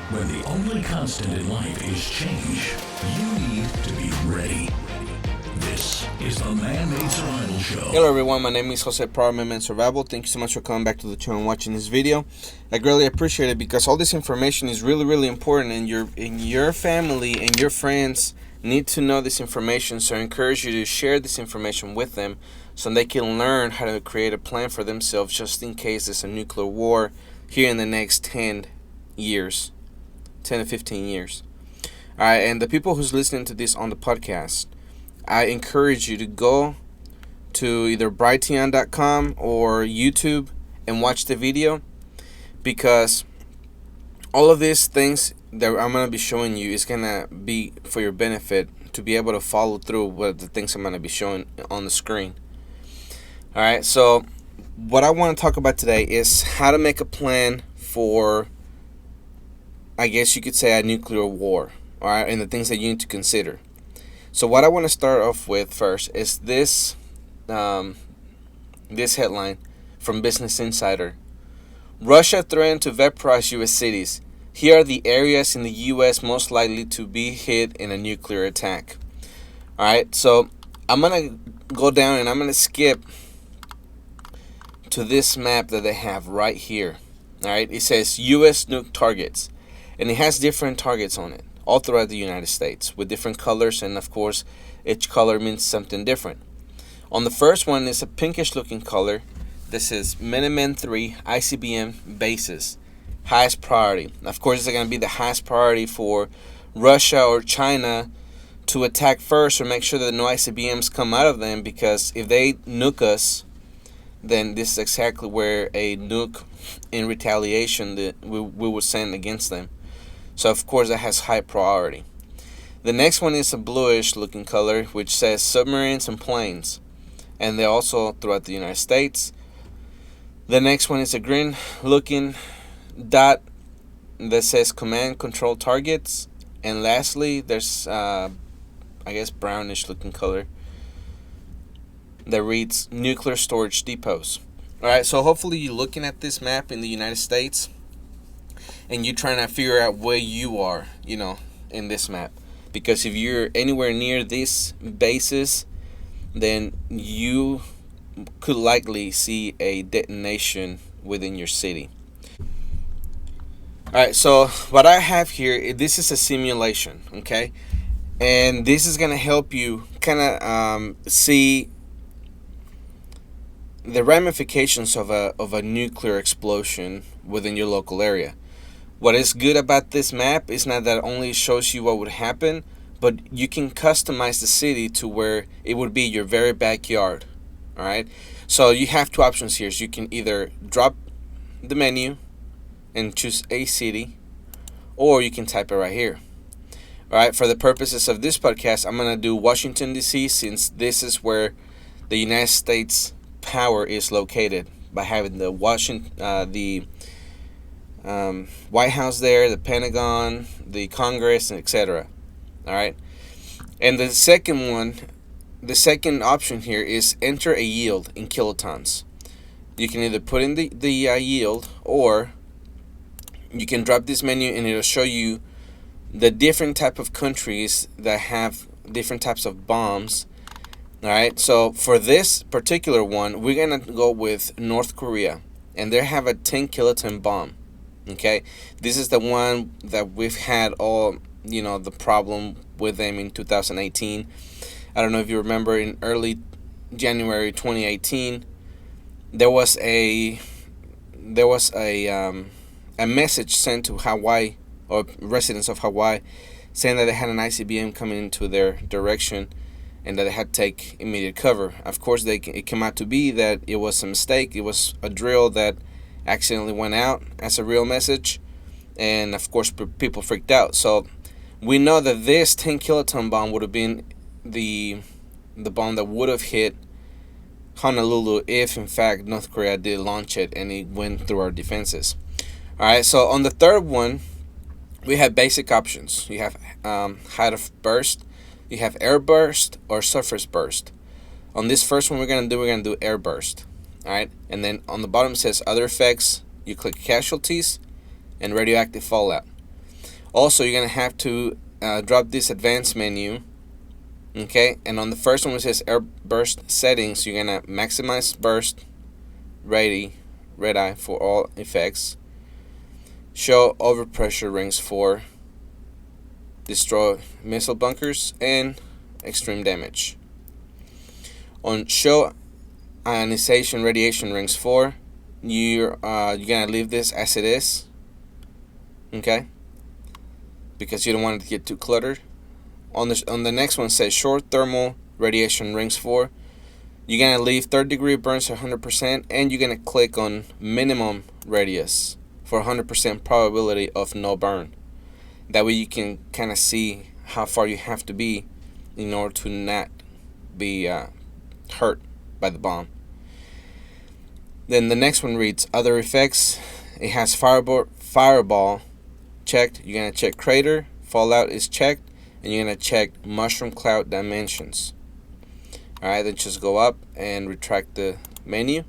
When the only constant in life is change, you need to be ready. This is the Man-Made Survival Show. Hello everyone, my name is Jose Pro, Man-Made Survival. Thank you so much for coming back to the channel and watching this video. I greatly appreciate it because all this information is really important, and your family and your friends need to know this information. So I encourage you to share this information with them so they can learn how to create a plan for themselves just in case there's a nuclear war here in the next 10 years. 10 to 15 years. Alright, and the people who's listening to this on the podcast, I encourage you to go to either brighteon.com or YouTube and watch the video, because all of these things that I'm going to be showing you is going to be for your benefit to be able to follow through with the things I'm going to be showing on the screen. Alright, so what I want to talk about today is how to make a plan for, I guess you could say, a nuclear war, all right, and the things that you need to consider. So what I want to start off with first is this headline from Business Insider. Russia threatened to vaporize U.S. cities. Here are the areas in the U.S. most likely to be hit in a nuclear attack. All right, so I'm going to go down and I'm going to skip to this map that they have right here. All right, it says U.S. nuke targets. And it has different targets on it, all throughout the United States, with different colors, and of course, each color means something different. On the first one is a pinkish looking color. This is Minuteman III ICBM bases, highest priority. Of course, it's going to be the highest priority for Russia or China to attack first, or make sure that no ICBMs come out of them, because if they nuke us, then this is exactly where a nuke in retaliation that we will send against them. So of course that has high priority. The next one is a bluish looking color, which says submarines and planes, and they're also throughout the United States. The next one is a green looking dot that says command control targets, and lastly there's I guess brownish looking color that reads nuclear storage depots. Alright, so hopefully you're looking at this map in the United States and you're trying to figure out where you are, in this map. Because if you're anywhere near these bases, then you could likely see a detonation within your city. Alright, so what I have here, this is a simulation, okay? And this is going to help you kind of see the ramifications of a nuclear explosion within your local area. What is good about this map is not that it only shows you what would happen, but you can customize the city to where it would be your very backyard. Alright, so you have two options here. So you can either drop the menu and choose a city, or you can type it right here. Alright, for the purposes of this podcast, I'm going to do Washington DC, since this is where the United States power is located, by having the White House there, the Pentagon, the Congress, and etc. Alright, and the second option here is enter a yield in kilotons. You can either put in the yield, or you can drop this menu and it'll show you the different type of countries that have different types of bombs. Alright, so for this particular one, we're going to go with North Korea, and they have a 10 kiloton bomb. Okay, this is the one that we've had all, the problem with them in 2018. I don't know if you remember, in early January 2018, there was a message sent to Hawaii, or residents of Hawaii, saying that they had an ICBM coming into their direction and that they had to take immediate cover. Of course, it came out to be that it was a mistake. It was a drill that accidentally went out as a real message, and of course people freaked out. So we know that this 10 kiloton bomb would have been the bomb that would have hit Honolulu if in fact North Korea did launch it and it went through our defenses. Alright, so on the third one, we have basic options. You have height of burst, you have air burst, or surface burst. On this first one we're gonna do air burst. Alright, and then on the bottom it says other effects. You click casualties and radioactive fallout. Also, you're gonna have to drop this advanced menu. Okay, and on the first one, it says air burst settings. You're gonna maximize burst, red eye for all effects. Show overpressure rings for destroy missile bunkers and extreme damage. On show ionization radiation rings 4, you're gonna leave this as it is, okay, because you don't want it to get too cluttered. On the next one says short thermal radiation rings 4, you're gonna leave third degree burns 100%, and you're gonna click on minimum radius for 100% probability of no burn. That way you can kind of see how far you have to be in order to not be hurt by the bomb. Then the next one reads other effects. It has fireball checked. You're going to check crater. Fallout is checked. And you're going to check mushroom cloud dimensions. Alright, then just go up and retract the menu.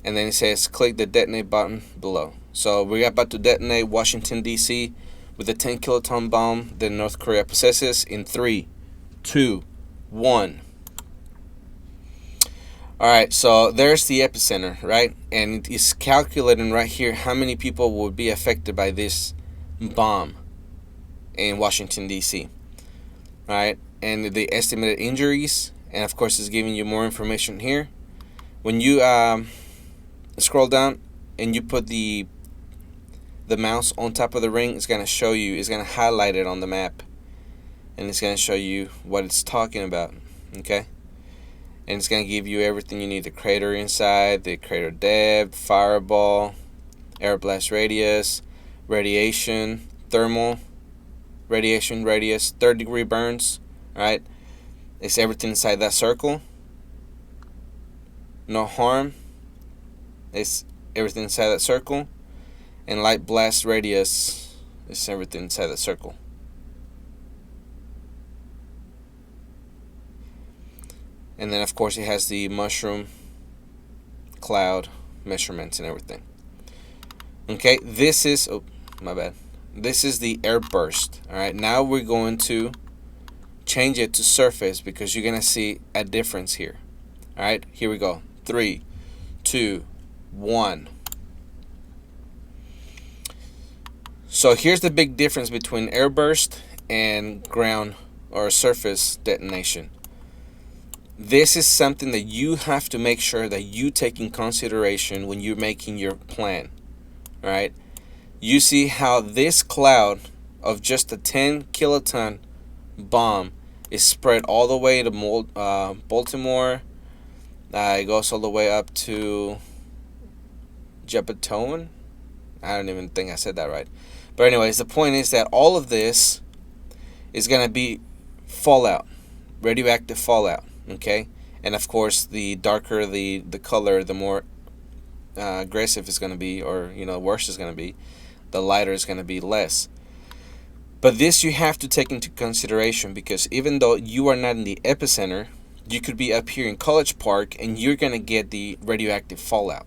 And then it says click the detonate button below. So we're about to detonate Washington, D.C. with a 10 kiloton bomb that North Korea possesses in 3, 2, 1. Alright, so there's the epicenter, right? And it is calculating right here how many people would be affected by this bomb in Washington, D.C. Alright, and the estimated injuries, and of course it's giving you more information here. When you scroll down and you put the mouse on top of the ring, it's going to show you, it's going to highlight it on the map, and it's going to show you what it's talking about, okay? And it's going to give you everything you need: the crater inside, the crater depth, fireball, air blast radius, radiation, thermal, radiation radius, third degree burns, right? It's everything inside that circle. No harm. It's everything inside that circle. And light blast radius is everything inside that circle. And then of course it has the mushroom cloud measurements and everything. Okay, this is, oh my bad, this is the air burst. Alright, now we're going to change it to surface because you're gonna see a difference here. Alright, here we go. 3, 2, 1. So here's the big difference between air burst and ground or surface detonation. This is something that you have to make sure that you take in consideration when you're making your plan. Alright, you see how this cloud of just a 10 kiloton bomb is spread all the way to Baltimore. It goes all the way up to Jepatone. I don't even think I said that right. But anyways, the point is that all of this is going to be fallout, radioactive fallout, okay? And of course, the darker the color, the more aggressive it's going to be, or worse it's going to be, the lighter it's going to be less. But this you have to take into consideration, because even though you are not in the epicenter, you could be up here in College Park and you're going to get the radioactive fallout.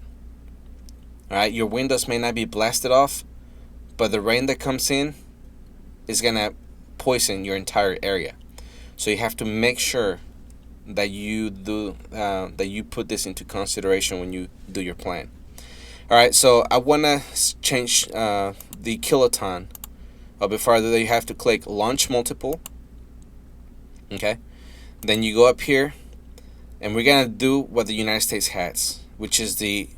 Alright, your windows may not be blasted off, but the rain that comes in is going to poison your entire area. So you have to make sure that you put this into consideration when you do your plan. Alright, so I want to change the kiloton. Before I do that, you have to click launch multiple. Okay, then you go up here and we're going to do what the United States has, which is the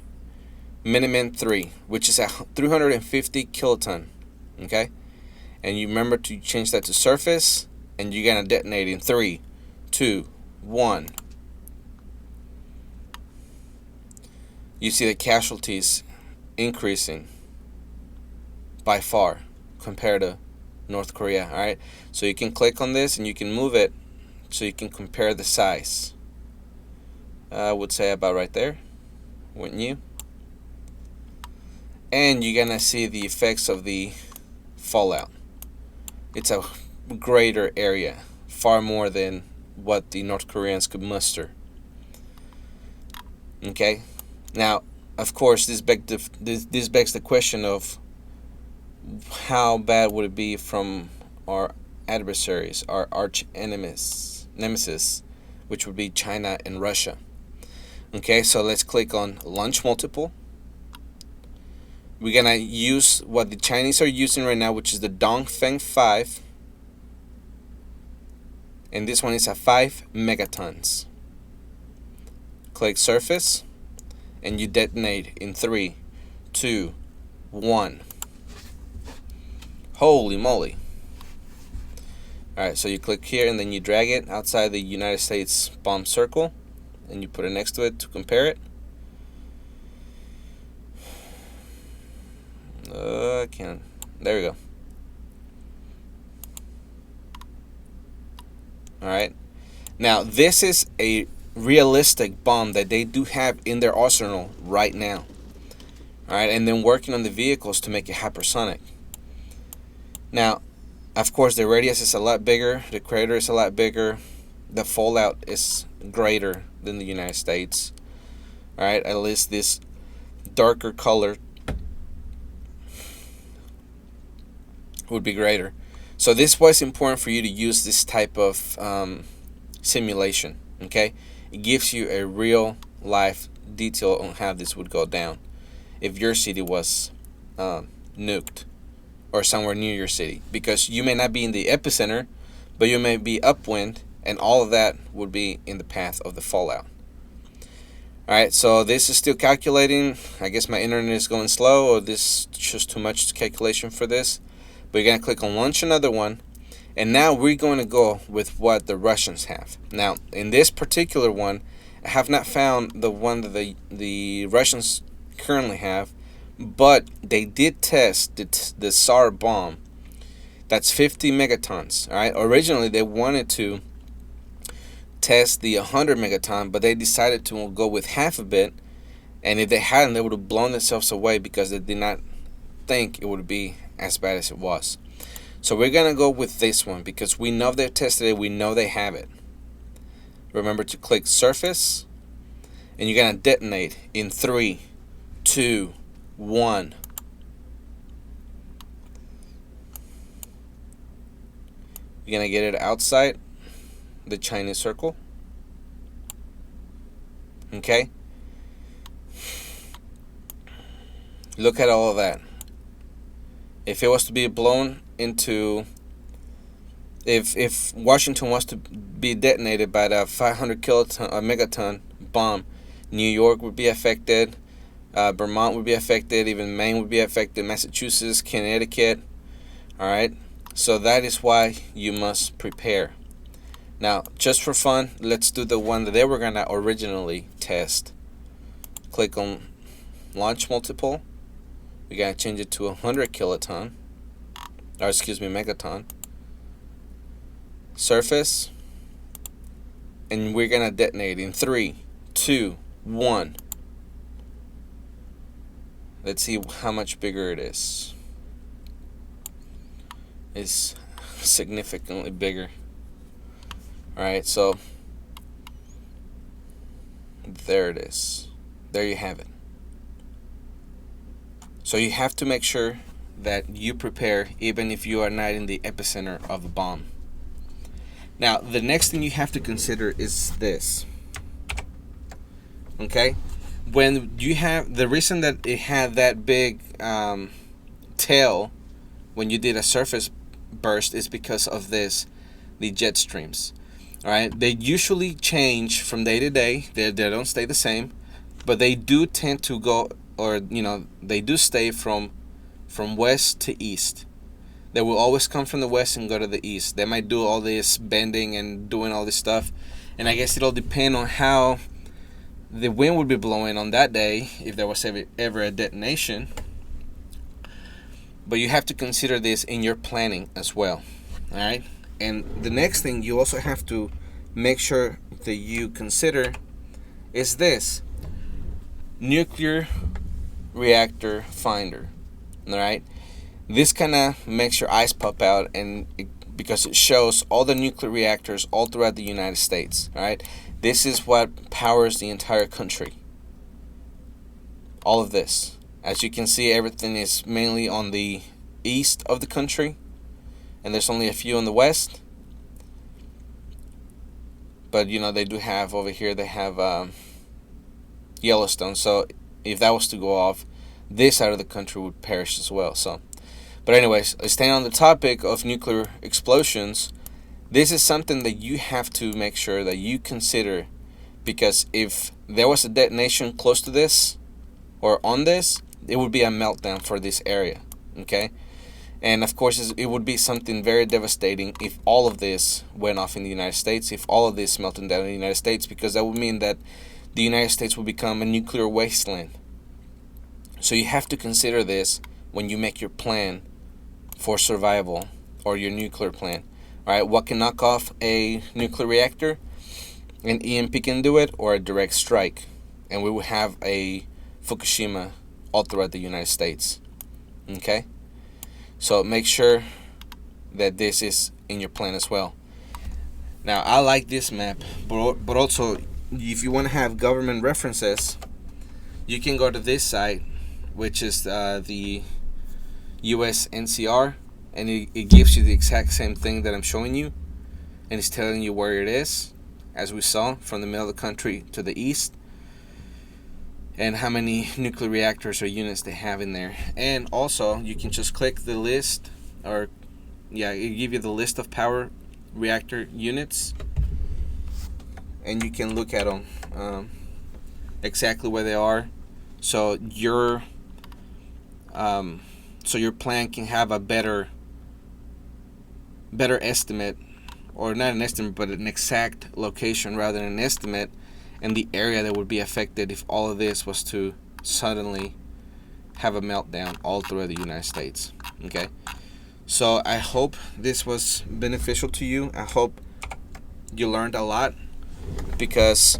Minuteman 3, which is a 350 kiloton. Okay, and you remember to change that to surface, and you're going to detonate in 3, 2, 1. You see the casualties increasing by far compared to North Korea. Alright, so you can click on this and you can move it so you can compare the size. I would say about right there, wouldn't you? And you're gonna see the effects of the fallout. It's a greater area, far more than what the North Koreans could muster. Okay, now of course this begs the question of how bad would it be from our adversaries, our arch nemesis, which would be China and Russia. Okay, so let's click on launch multiple. We're gonna use what the Chinese are using right now, which is the Dongfeng 5, and this one is at 5 megatons. Click surface, and you detonate in 3, 2, 1. Holy moly. Alright, so you click here and then you drag it outside the United States bomb circle and you put it next to it to compare it. There we go. Alright. Now, this is a realistic bomb that they do have in their arsenal right now. Alright, and then working on the vehicles to make it hypersonic. Now, of course, the radius is a lot bigger, the crater is a lot bigger, the fallout is greater than the United States. Alright, at least this darker color would be greater. So this was important for you to use this type of simulation. Okay, it gives you a real life detail on how this would go down if your city was nuked or somewhere near your city, because you may not be in the epicenter, but you may be upwind, and all of that would be in the path of the fallout. Alright, so this is still calculating. I guess my internet is going slow, or this is just too much calculation for this. But you're going to click on launch another one, and now we're going to go with what the Russians have. Now, in this particular one, I have not found the one that the Russians currently have, but they did test the Tsar bomb. That's 50 megatons. All right. Originally, they wanted to test the 100 megaton, but they decided to go with half of it. And if they hadn't, they would have blown themselves away because they did not think it would be as bad as it was. So we're gonna go with this one because we know they've tested it. We know they have it. Remember to click surface, and you're gonna detonate in 3, 2, 1. You're gonna get it outside the Chinese circle. Okay. Look at all of that. If it was to be blown into, if Washington was to be detonated by the 500 kiloton or megaton bomb, New York would be affected, Vermont would be affected, even Maine would be affected, Massachusetts, Connecticut. All right, so that is why you must prepare. Now, just for fun, let's do the one that they were gonna originally test. Click on launch multiple. We gotta change it to 100 kiloton, or excuse me, megaton. Surface, and we're gonna detonate in 3, 2, 1. Let's see how much bigger it is. It's significantly bigger. Alright, so there it is. There you have it. So you have to make sure that you prepare even if you are not in the epicenter of the bomb. Now, the next thing you have to consider is this. Okay? When you have, the reason that it had that big tail when you did a surface burst is because of this, the jet streams. Alright? They usually change from day to day. They don't stay the same. But they do tend to go, or they do stay from west to east. They will always come from the west and go to the east. They might do all this bending and doing all this stuff, and I guess it'll depend on how the wind would be blowing on that day if there was ever a detonation. But you have to consider this in your planning as well. All right, and the next thing you also have to make sure that you consider is this: nuclear reactor finder. All right, this kind of makes your eyes pop out, and because it shows all the nuclear reactors all throughout the United States. All right, this is what powers the entire country. All of this, as you can see, everything is mainly on the east of the country, and there's only a few in the west. But they do have over here. They have Yellowstone. So if that was to go off, this side of the country would perish as well. So, but anyways, staying on the topic of nuclear explosions, this is something that you have to make sure that you consider, because if there was a detonation close to this or on this, it would be a meltdown for this area. Okay, and of course it would be something very devastating if all of this went off in the United States, if all of this melted down in the United States, because that would mean that the United States will become a nuclear wasteland. So you have to consider this when you make your plan for survival or your nuclear plan. All right, what can knock off a nuclear reactor? An EMP can do it, or a direct strike, and we will have a Fukushima all throughout the United States. Okay, so make sure that this is in your plan as well. Now, I like this map, but also if you want to have government references, you can go to this site, which is the US NCR, and it gives you the exact same thing that I'm showing you, and it's telling you where it is, as we saw, from the middle of the country to the east, and how many nuclear reactors or units they have in there. And also, you can just click the list, or it give you the list of power reactor units, and you can look at them exactly where they are, so your plan can have a better estimate, or not an estimate, but an exact location rather than an estimate, and the area that would be affected if all of this was to suddenly have a meltdown all throughout the United States. Okay, so I hope this was beneficial to you. I hope you learned a lot, because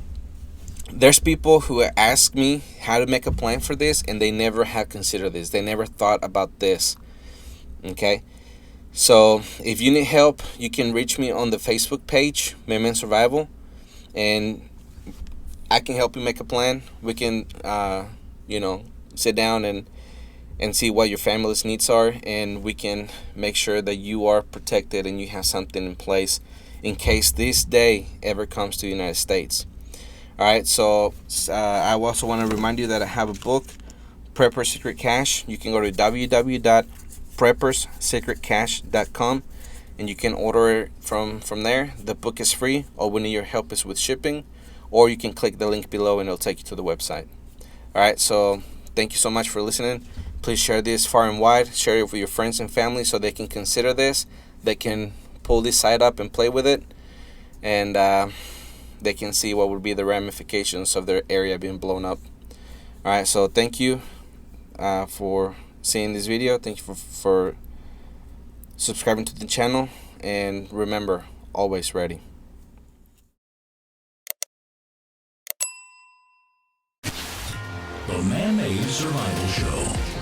there's people who ask me how to make a plan for this, and they never have considered this. They never thought about this. Okay, so if you need help, you can reach me on the Facebook page, Man Survival, and I can help you make a plan. We can sit down and see what your family's needs are, and we can make sure that you are protected and you have something in place in case this day ever comes to the United States. All right, so I also want to remind you that I have a book, Preppers Secrete Cache. You can go to www.prepperssecretcache.com, and you can order it from there. The book is free. All we need your help is with shipping, or you can click the link below and it'll take you to the website. All right, so thank you so much for listening. Please share this far and wide. Share it with your friends and family so they can consider this. They can pull this site up and play with it, and they can see what would be the ramifications of their area being blown up. All right, so thank you for seeing this video. Thank you for subscribing to the channel, and remember, always ready. The Man-Made Survival Show.